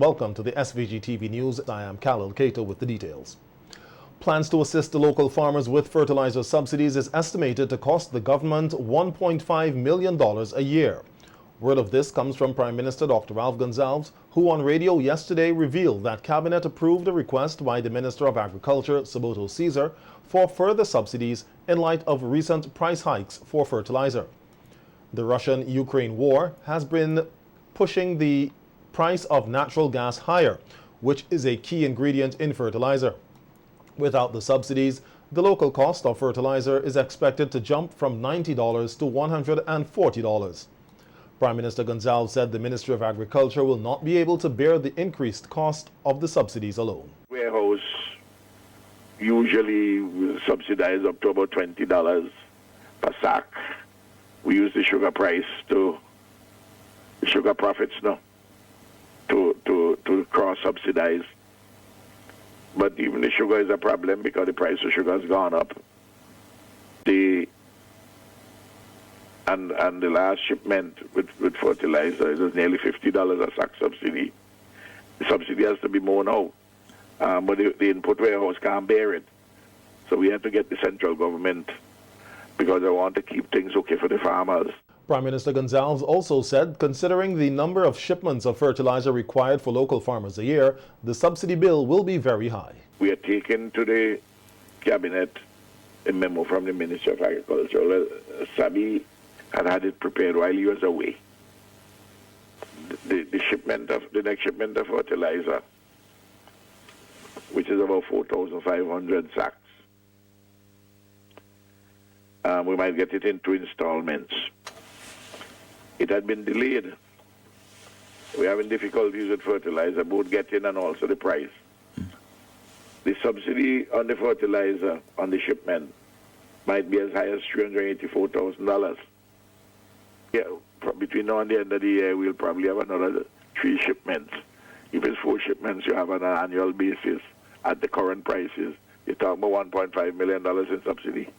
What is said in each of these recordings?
Welcome to the SVG-TV News. I am Khalil Kato with the details. Plans to assist the local farmers with fertilizer subsidies is estimated to cost the government $1.5 million a year. Word of this comes from Prime Minister Dr. Ralph Gonsalves, who on radio yesterday revealed that Cabinet approved a request by the Minister of Agriculture, Saboto Caesar, for further subsidies in light of recent price hikes for fertilizer. The Russian-Ukraine war has been pushing the price of natural gas higher, which is a key ingredient in fertilizer. Without the subsidies, the local cost of fertilizer is expected to jump from $90 to $140. Prime Minister Gonsalves said the Ministry of Agriculture will not be able to bear the increased cost of the subsidies alone. Warehouse usually will subsidize up to about $20 per sack. We use the sugar price the sugar profits now to cross-subsidize. But even the sugar is a problem because the price of sugar has gone up. And the last shipment with fertilizer is nearly $50 a sack subsidy. The subsidy has to be more now. But the input warehouse can't bear it. So we have to get the central government because I want to keep things okay for the farmers. Prime Minister Gonsalves also said, considering the number of shipments of fertilizer required for local farmers a year, the subsidy bill will be very high. We are taking to the Cabinet a memo from the Ministry of Agriculture. Sabi had it prepared while he was away. The next shipment of fertilizer, which is about 4,500 sacks. We might get it in 2 installments. It had been delayed. We're having difficulties with fertilizer, both getting and also the price. The subsidy on the fertilizer on the shipment might be as high as $384,000. Yeah, between now and the end of the year, we'll probably have another 3 shipments. If it's 4 shipments, you have on an annual basis at the current prices. You're talking about $1.5 million in subsidy.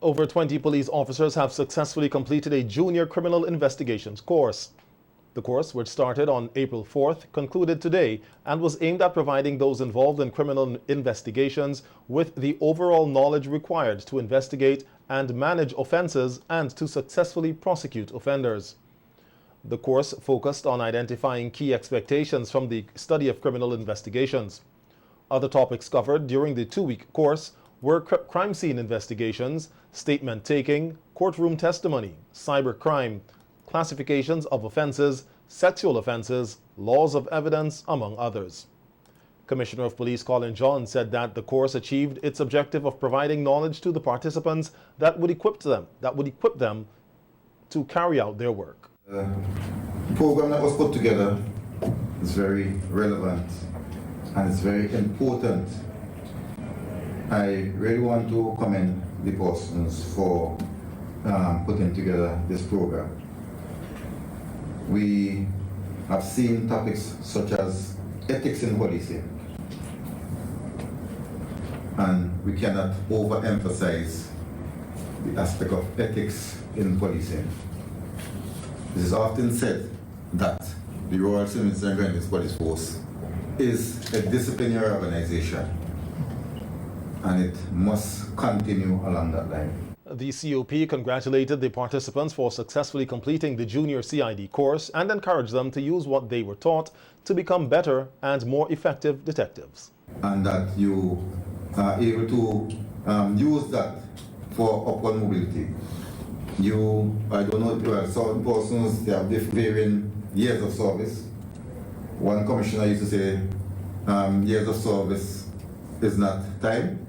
Over 20 police officers have successfully completed a junior criminal investigations course. The course, which started on April 4th, concluded today and was aimed at providing those involved in criminal investigations with the overall knowledge required to investigate and manage offenses and to successfully prosecute offenders. The course focused on identifying key expectations from the study of criminal investigations. Other topics covered during the 2-week course were crime scene investigations, statement taking, courtroom testimony, cybercrime, classifications of offenses, sexual offenses, laws of evidence, among others. Commissioner of Police Colin John said that the course achieved its objective of providing knowledge to the participants that would equip them to carry out their work. The program that was put together is very relevant and it's very important. I really want to commend the persons for putting together this program. We have seen topics such as ethics in policing, and we cannot overemphasize the aspect of ethics in policing. It is often said that the Royal Civil and Grenadiers Police Force is a disciplinary organization, and it must continue along that line. The COP congratulated the participants for successfully completing the junior CID course and encouraged them to use what they were taught to become better and more effective detectives. And that you are able to use that for upward mobility. I don't know, some persons, they have varying years of service. One commissioner used to say, years of service is not time.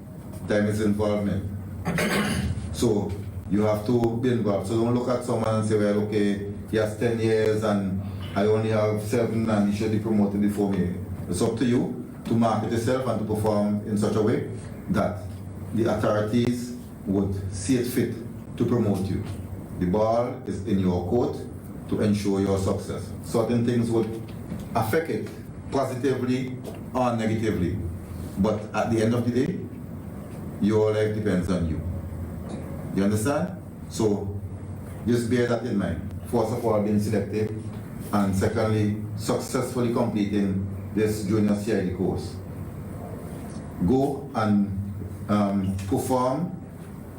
Time is involvement. So you have to be involved. So don't look at someone and say, well, okay, he has 10 years and I only have 7 and he should be promoted before me. It's up to you to market yourself and to perform in such a way that the authorities would see it fit to promote you. The ball is in your court to ensure your success. Certain things would affect it positively or negatively. But at the end of the day, your life depends on you. You understand? So just bear that in mind. First of all, being selected, and secondly, successfully completing this junior CID course. Go and perform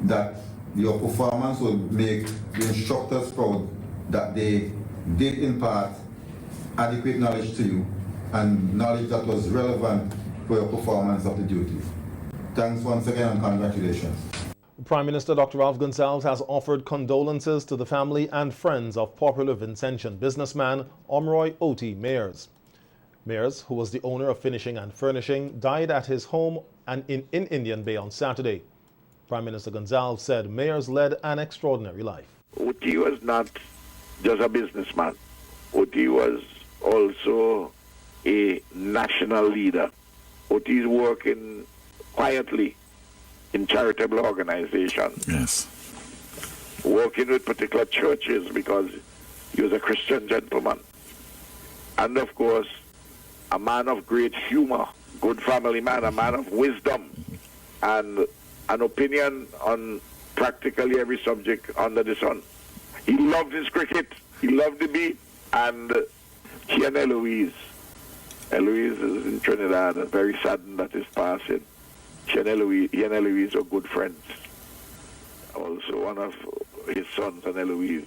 that. Your performance will make the instructors proud that they did impart adequate knowledge to you and knowledge that was relevant for your performance of the duty. Thanks once again and congratulations. Prime Minister Dr. Ralph Gonsalves has offered condolences to the family and friends of popular Vincentian businessman Omroy Mayers. Mayers, who was the owner of Finishing and Furnishing, died at his home and in Indian Bay on Saturday. Prime Minister Gonsalves said Mayers led an extraordinary life. Oti was not just a businessman. Oti was also a national leader. Oti is working quietly in charitable organizations. Yes. Working with particular churches because he was a Christian gentleman. And of course, a man of great humor, good family man, a man of wisdom, and an opinion on practically every subject under the sun. He loved his cricket, he loved the beat, and he and Eloise is in Trinidad, and very saddened that his passing. He and Eloise are good friends. Also one of his sons and Eloise,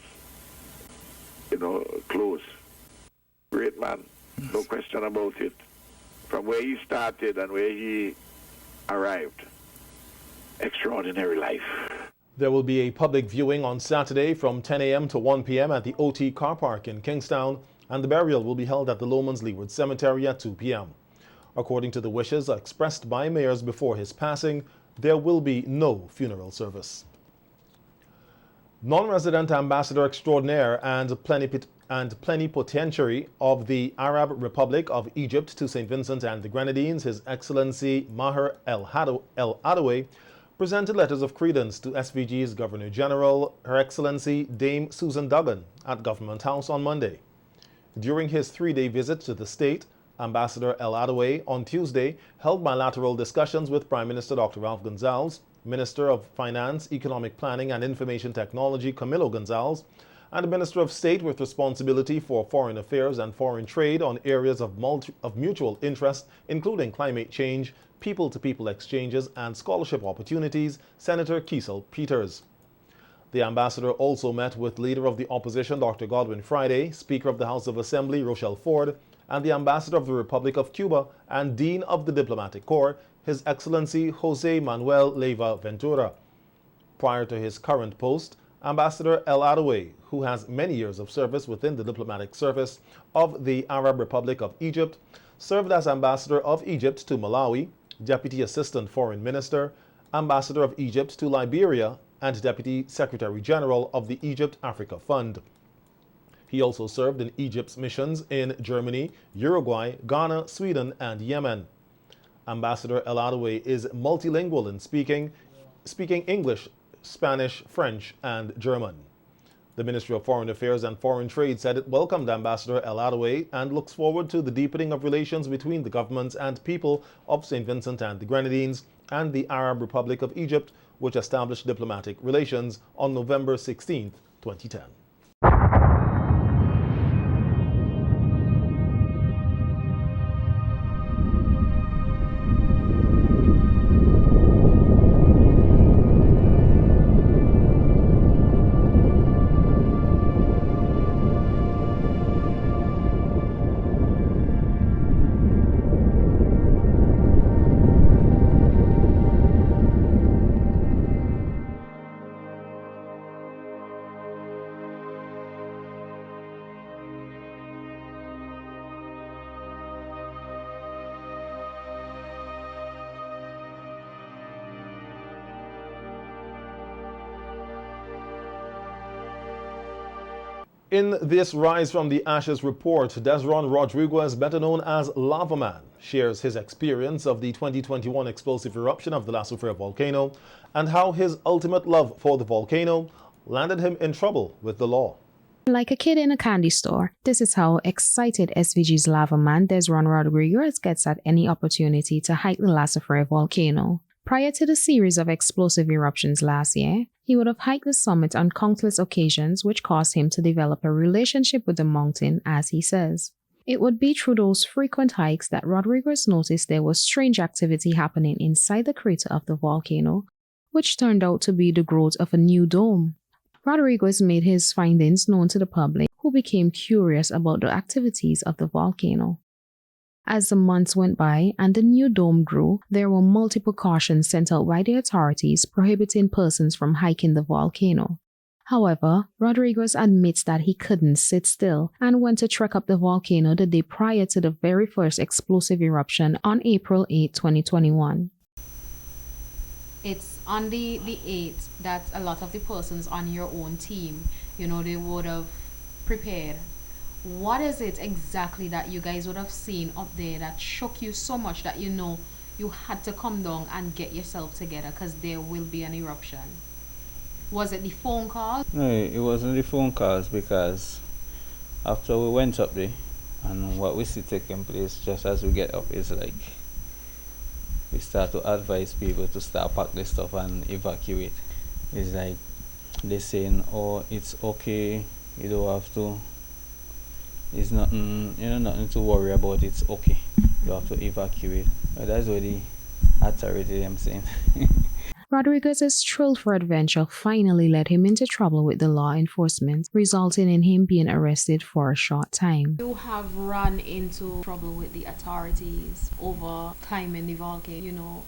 close. Great man, no question about it. From where he started and where he arrived. Extraordinary life. There will be a public viewing on Saturday from 10 a.m. to 1 p.m. at the OT car park in Kingstown, and the burial will be held at the Lomans Leeward Cemetery at 2 p.m. According to the wishes expressed by Mayers before his passing, there will be no funeral service. Non-resident ambassador extraordinaire and plenipotentiary of the Arab Republic of Egypt to St. Vincent and the Grenadines, His Excellency Maher El Adaway, presented letters of credence to SVG's Governor General, Her Excellency Dame Susan Duggan, at Government House on Monday. During his 3-day visit to the state, Ambassador El Adaway on Tuesday held bilateral discussions with Prime Minister Dr. Ralph Gonsalves, Minister of Finance, Economic Planning and Information Technology Camilo Gonsalves, and the Minister of State with responsibility for foreign affairs and foreign trade on areas of mutual interest, including climate change, people-to-people exchanges and scholarship opportunities, Senator Kiesel Peters. The ambassador also met with Leader of the Opposition Dr. Godwin Friday, Speaker of the House of Assembly Rochelle Ford, and the Ambassador of the Republic of Cuba and Dean of the Diplomatic Corps, His Excellency Jose Manuel Leiva Ventura. Prior to his current post, Ambassador El Adaway, who has many years of service within the diplomatic service of the Arab Republic of Egypt, served as Ambassador of Egypt to Malawi, Deputy Assistant Foreign Minister, Ambassador of Egypt to Liberia, and Deputy Secretary General of the Egypt-Africa Fund. He also served in Egypt's missions in Germany, Uruguay, Ghana, Sweden, and Yemen. Ambassador El Adaway is multilingual in speaking English, Spanish, French, and German. The Ministry of Foreign Affairs and Foreign Trade said it welcomed Ambassador El Adaway and looks forward to the deepening of relations between the governments and people of St. Vincent and the Grenadines and the Arab Republic of Egypt, which established diplomatic relations on November 16, 2010. In this Rise from the Ashes report, Desron Rodriguez, better known as Lava Man, shares his experience of the 2021 explosive eruption of the La Soufrière volcano and how his ultimate love for the volcano landed him in trouble with the law. Like a kid in a candy store, this is how excited SVG's Lava Man Desron Rodriguez gets at any opportunity to hike the La Soufrière volcano. Prior to the series of explosive eruptions last year, he would have hiked the summit on countless occasions, which caused him to develop a relationship with the mountain, as he says. It would be through those frequent hikes that Rodriguez noticed there was strange activity happening inside the crater of the volcano, which turned out to be the growth of a new dome. Rodriguez made his findings known to the public, who became curious about the activities of the volcano. As the months went by and the new dome grew, there were multiple cautions sent out by the authorities prohibiting persons from hiking the volcano. However, Rodriguez admits that he couldn't sit still and went to trek up the volcano the day prior to the very first explosive eruption on April 8, 2021. It's on the 8th that a lot of the persons on your own team, they would have prepared. What is it exactly that you guys would have seen up there that shook you so much that you had to come down and get yourself together because there will be an eruption? Was it the phone call? No, it wasn't the phone calls, because after we went up there and what we see taking place just as we get up is like we start to advise people to start pack their stuff and evacuate. It's like they're saying, oh, it's okay, you don't have to, it's nothing, nothing to worry about, it's okay, you have to evacuate. But that's what the authority them saying. Rodriguez's thrill for adventure finally led him into trouble with the law enforcement, resulting in him being arrested for a short time. You have run into trouble with the authorities over time in the volcano.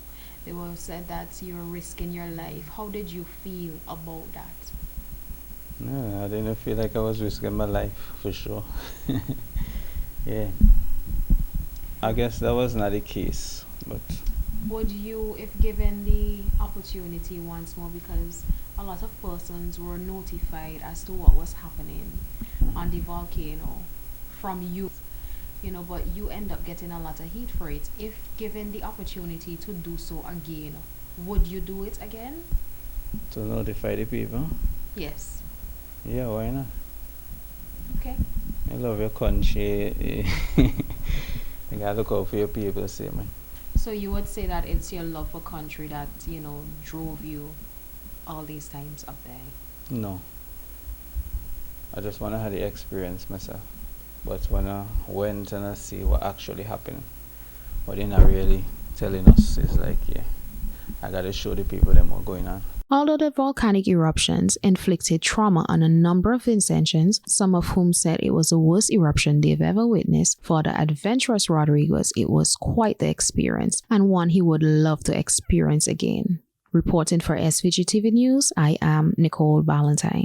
They were said that you're risking your life. How did you feel about that? No, I didn't feel like I was risking my life, for sure. Yeah. I guess that was not the case, but... Would you, if given the opportunity once more, because a lot of persons were notified as to what was happening on the volcano from you, but you end up getting a lot of heat for it. If given the opportunity to do so again, would you do it again? To notify the people? Yes. Yeah, why not? Okay. I love your country. You gotta look out for your people, say, man. So you would say that it's your love for country that, drove you all these times up there? No. I just want to have the experience myself. But when I went and I see what actually happened, what they're not really telling us is like, yeah, I got to show the people them what's going on. Although the volcanic eruptions inflicted trauma on a number of Vincentians, some of whom said it was the worst eruption they've ever witnessed, for the adventurous Rodriguez, it was quite the experience, and one he would love to experience again. Reporting for SVG-TV News, I am Nicole Ballantyne.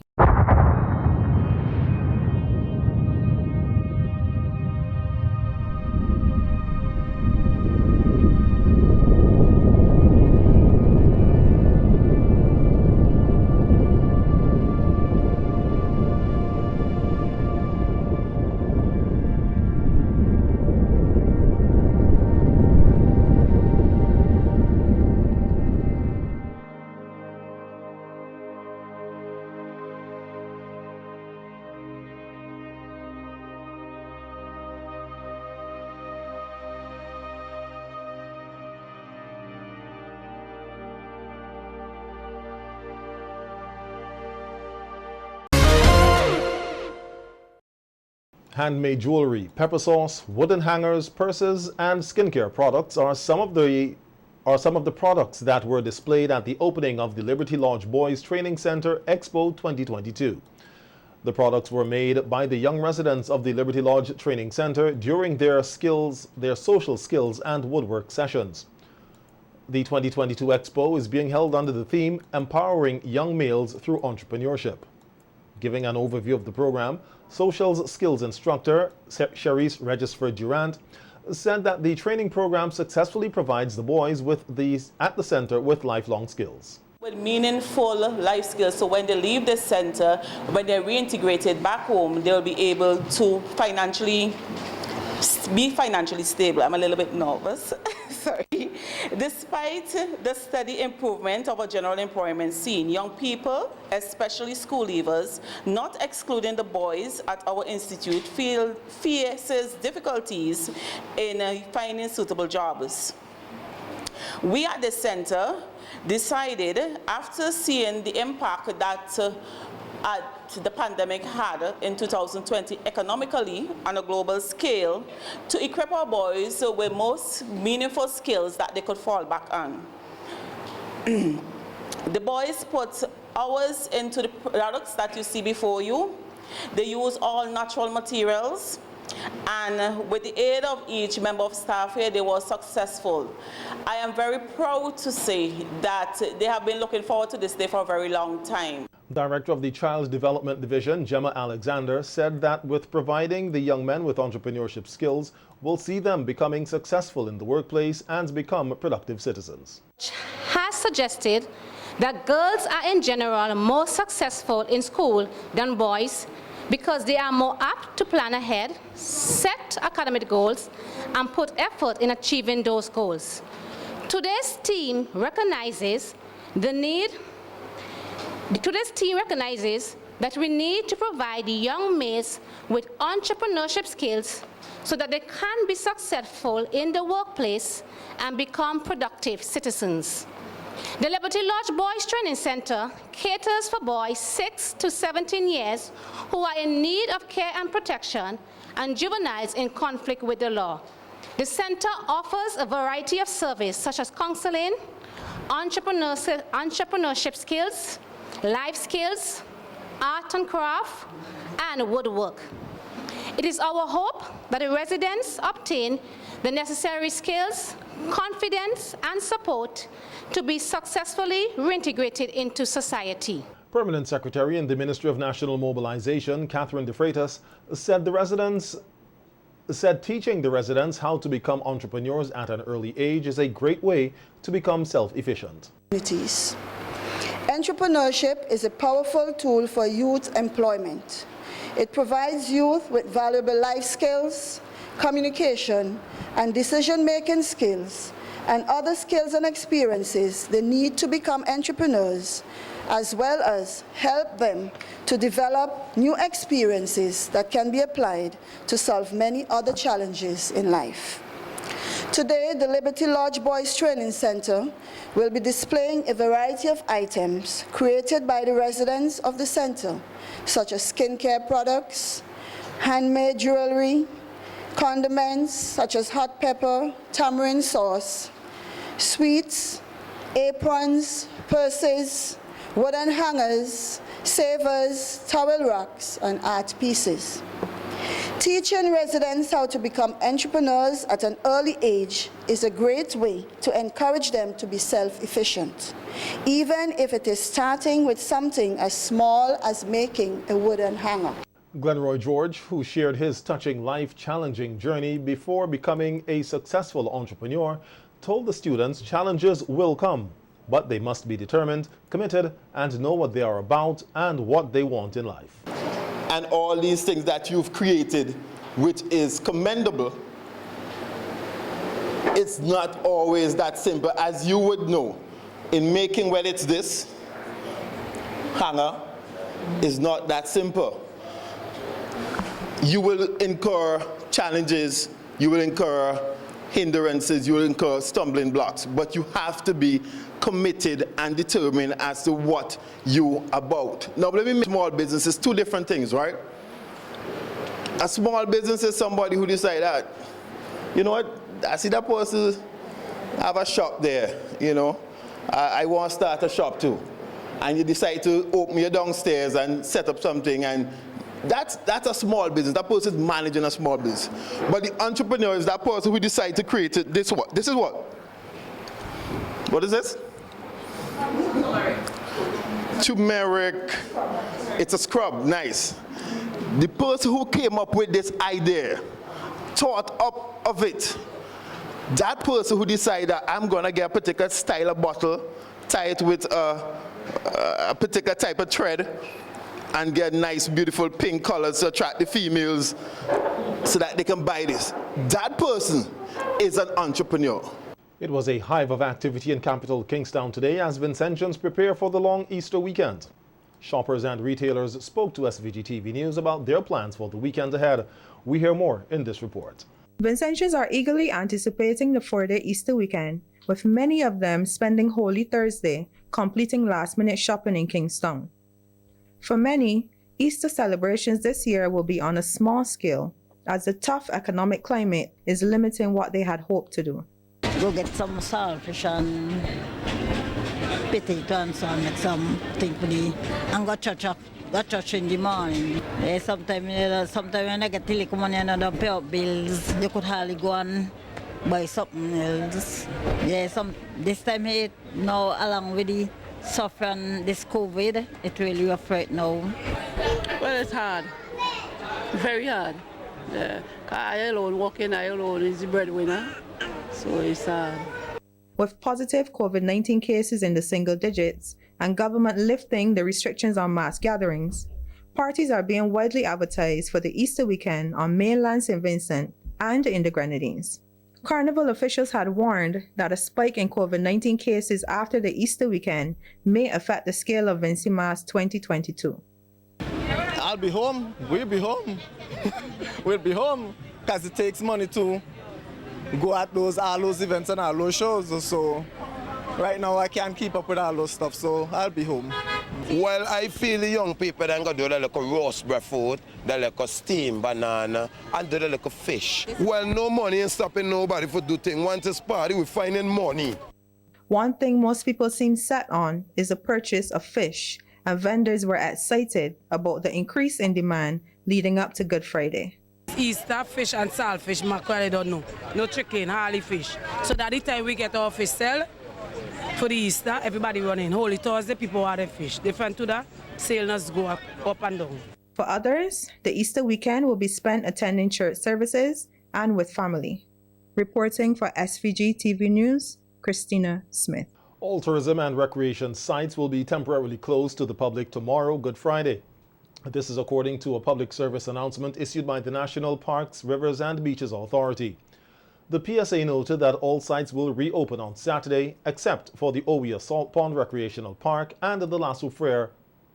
Handmade jewelry, pepper sauce, wooden hangers, purses, and skincare products are some of the products that were displayed at the opening of the Liberty Lodge Boys Training Center Expo 2022. The products were made by the young residents of the Liberty Lodge Training Center during their social skills and woodwork sessions. The 2022 Expo is being held under the theme Empowering Young Males Through Entrepreneurship. Giving an overview of the program, social skills instructor Cherise Regisford-Durant said that the training program successfully provides the boys at the center with lifelong skills. With meaningful life skills, so when they leave the center, when they're reintegrated back home, they'll be able to be financially stable. I'm a little bit nervous. Sorry. Despite the steady improvement of our general employment scene, young people, especially school leavers, not excluding the boys at our institute, faces difficulties in finding suitable jobs. We at the center decided, after seeing the impact that the pandemic had in 2020 economically on a global scale to equip our boys with most meaningful skills that they could fall back on. The boys put hours into the products that you see before you. They use all natural materials, and with the aid of each member of staff here, they were successful. I am very proud to say that they have been looking forward to this day for a very long time. Director of the Child Development Division, Gemma Alexander, said that with providing the young men with entrepreneurship skills will see them becoming successful in the workplace and become productive citizens. Has suggested that girls are in general more successful in school than boys because they are more apt to plan ahead, set academic goals, and put effort in achieving those goals. Today's team recognizes that we need to provide young males with entrepreneurship skills so that they can be successful in the workplace and become productive citizens. The Liberty Lodge Boys Training Center caters for boys 6 to 17 years who are in need of care and protection and juveniles in conflict with the law. The center offers a variety of services such as counseling, entrepreneurship skills, life skills, art and craft, and woodwork. It is our hope that the residents obtain the necessary skills, confidence, and support to be successfully reintegrated into society. Permanent Secretary in the Ministry of National Mobilization, Catherine De Freitas, said teaching the residents how to become entrepreneurs at an early age is a great way to become self-efficient. Entrepreneurship is a powerful tool for youth employment. It provides youth with valuable life skills, communication, and decision-making skills, and other skills and experiences they need to become entrepreneurs, as well as help them to develop new experiences that can be applied to solve many other challenges in life. Today, the Liberty Lodge Boys Training Center will be displaying a variety of items created by the residents of the center, such as skincare products, handmade jewelry, condiments such as hot pepper, tamarind sauce, sweets, aprons, purses, wooden hangers, savers, towel racks, and art pieces. Teaching residents how to become entrepreneurs at an early age is a great way to encourage them to be self-efficient, even if it is starting with something as small as making a wooden hanger. Glenroy George, who shared his touching life-challenging journey before becoming a successful entrepreneur, told the students challenges will come, but they must be determined, committed, and know what they are about and what they want in life. And all these things that you've created, which is commendable, it's not always that simple. As you would know, in making, whether it's this hanger, is not that simple. You will incur challenges, you will incur hindrances, you will incur stumbling blocks, but you have to be committed and determined as to what you're about. Now, let me make small businesses two different things, right? A small business is somebody who decides that, you know what, I see that person have a shop there, you know, I want to start a shop too. And you decide to open your downstairs and set up something, and that's a small business. That person is managing a small business. But the entrepreneur is that person who decides to create it. This is what? What is this? Turmeric. It's a scrub. Nice. The person who came up with this idea, thought up of it, that person who decided I'm going to get a particular style of bottle, tie it with a particular type of thread, and get nice, beautiful pink colors to attract the females so that they can buy this. That person is an entrepreneur. It was a hive of activity in capital Kingstown today as Vincentians prepare for the long Easter weekend. Shoppers and retailers spoke to SVG-TV News about their plans for the weekend ahead. We hear more in this report. Vincentians are eagerly anticipating the 4-day Easter weekend, with many of them spending Holy Thursday completing last-minute shopping in Kingstown. For many, Easter celebrations this year will be on a small scale, as the tough economic climate is limiting what they had hoped to do. Go get some saltfish and potato and so on, make something for the, and go church in the morning. Sometimes when I get the little money and I don't pay up bills, you could hardly go and buy something else. This time here, now along with the suffering this COVID, it's really rough right now. Well, it's hard, very hard. I alone, working, I alone is the breadwinner, so it's hard. With positive COVID-19 cases in the single digits and government lifting the restrictions on mass gatherings, parties are being widely advertised for the Easter weekend on mainland St. Vincent and in the Grenadines. Carnival officials had warned that a spike in COVID-19 cases after the Easter weekend may affect the scale of Vincy Mass 2022. I'll be home, we'll be home. We'll be home, because it takes money to go at all those events and all those shows. So right now I can't keep up with all those stuff, so I'll be home. Well, I feel the young people then go do the little roast bread food, the little steamed banana, and do the little fish. Well, no money ain't stopping nobody for do things. Once it's party, we're finding money. One thing most people seem set on is the purchase of fish, and vendors were excited about the increase in demand leading up to Good Friday. Easter fish and saltfish, mackerel, I don't know. No chicken, hardly fish. So that the time we get our fish sell for the Easter, everybody running. Holy Thursday, people want their fish. Different to that, sales go up and down. For others, the Easter weekend will be spent attending church services and with family. Reporting for SVG-TV News, Christina Smith. All tourism and recreation sites will be temporarily closed to the public tomorrow, Good Friday. This is according to a public service announcement issued by the National Parks, Rivers and Beaches Authority. The PSA noted that all sites will reopen on Saturday, except for the Owia Salt Pond Recreational Park and the La Soufriere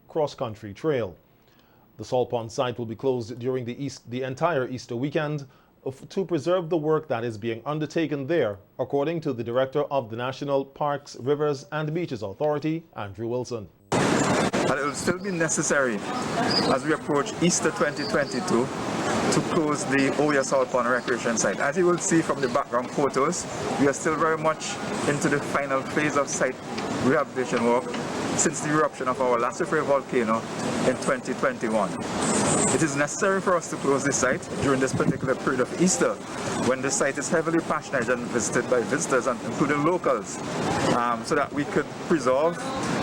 Cross-Country Trail. The Salt Pond site will be closed during the entire Easter weekend to preserve the work that is being undertaken there, according to the Director of the National Parks, Rivers and Beaches Authority, Andrew Wilson. But it will still be necessary as we approach Easter 2022 to close the Owia Salt Pond Recreation Site. As you will see from the background photos, we are still very much into the final phase of site rehabilitation work since the eruption of our La Soufriere volcano in 2021. It is necessary for us to close this site during this particular period of Easter, when the site is heavily patronized and visited by visitors, including locals, so that we could preserve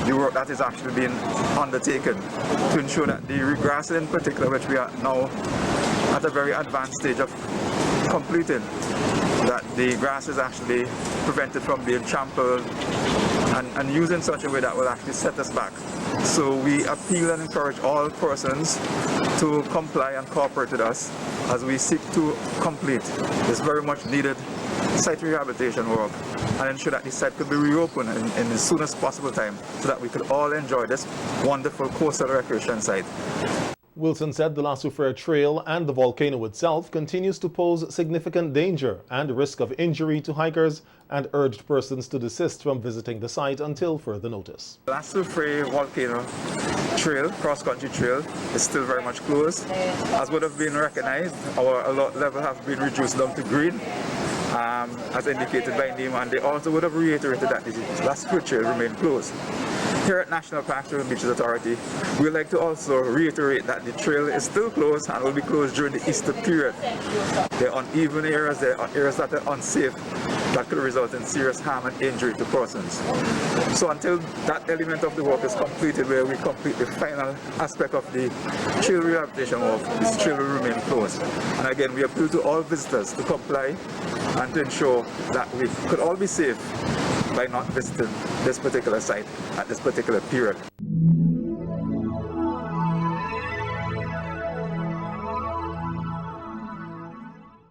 the work that is actually being undertaken to ensure that the regrassing in particular, which we are now at a very advanced stage of completing, that the grass is actually prevented from being trampled and used in such a way that will actually set us back. So we appeal and encourage all persons to comply and cooperate with us as we seek to complete this very much needed site rehabilitation work and ensure that the site could be reopened in the soonest possible time so that we could all enjoy this wonderful coastal recreation site. Wilson said the La Soufriere Trail and the volcano itself continues to pose significant danger and risk of injury to hikers and urged persons to desist from visiting the site until further notice. La Soufriere Volcano Trail, cross-country trail, is still very much closed. As would have been recognized, our alert level have been reduced down to green, as indicated by name, and they also would have reiterated that the La Soufriere Trail remain closed. Here at National Parks and Beaches Authority, we would like to also reiterate that the trail is still closed and will be closed during the Easter period. There are uneven areas, there are areas that are unsafe that could result in serious harm and injury to persons. So until that element of the work is completed, where we complete the final aspect of the trail rehabilitation work, this trail will remain closed. And again, we appeal to all visitors to comply and to ensure that we could all be safe by not visiting this particular site at this particular period.